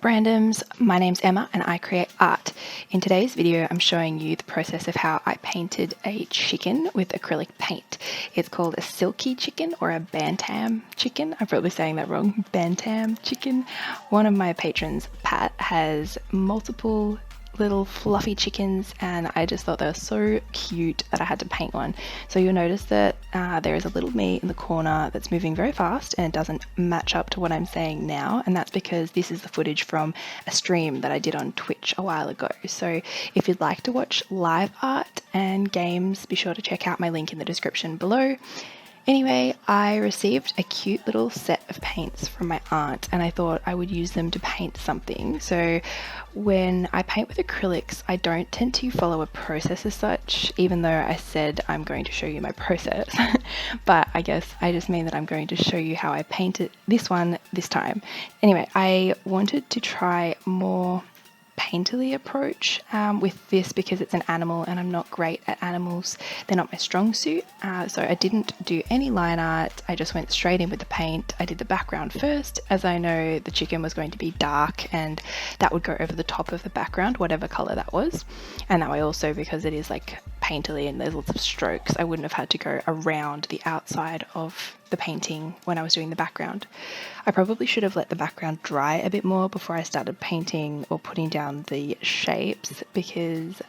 Randemmz, my name's Emma and I create art. In today's video I'm showing you the process of how I painted a chicken with acrylic paint. It's called a silkie chicken or a bantam chicken. I'm probably saying that wrong. Bantam chicken. One of my patrons, Pat, has multiple little fluffy chickens and I just thought they were so cute that I had to paint one. So you'll notice that there is a little me in the corner that's moving very fast and it doesn't match up to what I'm saying now, and that's because this is the footage from a stream that I did on Twitch a while ago. So if you'd like to watch live art and games, be sure to check out my link in the description below. Anyway, I received a cute little set of paints from my aunt and I thought I would use them to paint something. So when I paint with acrylics, I don't tend to follow a process as such, even though I said I'm going to show you my process. But I guess I just mean that I'm going to show you how I painted this one this time. Anyway, I wanted to try more painterly approach with this because it's an animal and I'm not great at animals. They're not my strong suit. So I didn't do any line art. I just went straight in with the paint. I did the background first, as I know the chicken was going to be dark and that would go over the top of the background, whatever color that was. And that way also, because it is like painterly and there's lots of strokes, I wouldn't have had to go around the outside of the painting when I was doing the background. I probably should have let the background dry a bit more before I started painting or putting down the shapes, because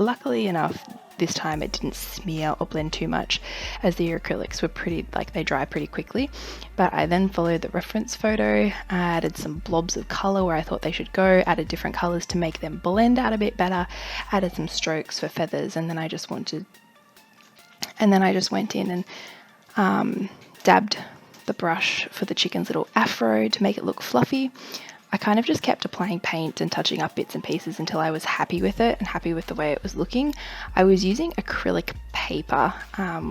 luckily enough this time it didn't smear or blend too much, as the acrylics were pretty, like, they dry pretty quickly. But I then followed the reference photo. I added some blobs of color where I thought they should go, added different colors to make them blend out a bit better, added some strokes for feathers, and then I just went in and dabbed the brush for the chicken's little afro to make it look fluffy. I kind of just kept applying paint and touching up bits and pieces until I was happy with it and happy with the way it was looking. I was using acrylic paper,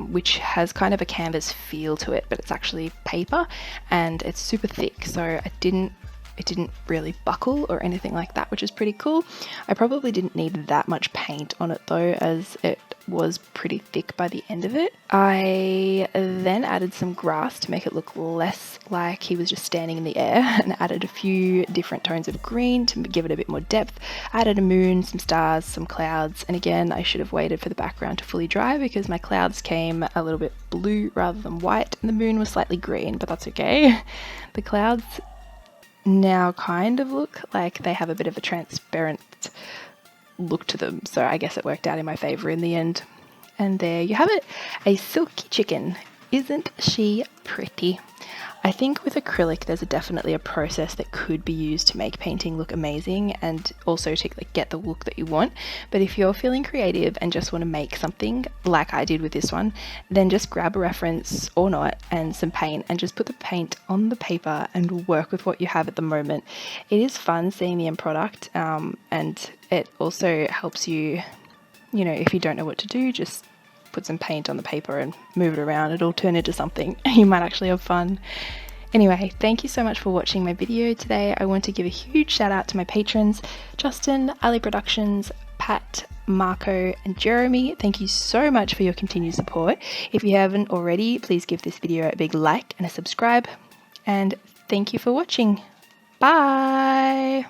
which has kind of a canvas feel to it, but it's actually paper and it's super thick, so it didn't really buckle or anything like that, which is pretty cool. I probably didn't need that much paint on it though, as it was pretty thick by the end of it. I then added some grass to make it look less like he was just standing in the air, and added a few different tones of green to give it a bit more depth. I added a moon, some stars, some clouds, and again I should have waited for the background to fully dry because my clouds came a little bit blue rather than white and the moon was slightly green, but that's okay. The clouds now kind of look like they have a bit of a transparent look to them, so I guess it worked out in my favor in the end. And there you have it, a silkie chicken. Isn't she pretty? I think with acrylic there's definitely a process that could be used to make painting look amazing and also to get the look that you want, but if you're feeling creative and just want to make something like I did with this one, then just grab a reference or not and some paint and just put the paint on the paper and work with what you have at the moment. It is fun seeing the end product, and it also helps you, you know, if you don't know what to do, just put some paint on the paper and move it around. It'll turn into something. You might actually have fun. Anyway, thank you so much for watching my video today. I want to give a huge shout out to my patrons, Justin, Ali Productions, Pat, Marco and Jeremy. Thank you so much for your continued support. If you haven't already, please give this video a big like and a subscribe. And thank you for watching. Bye!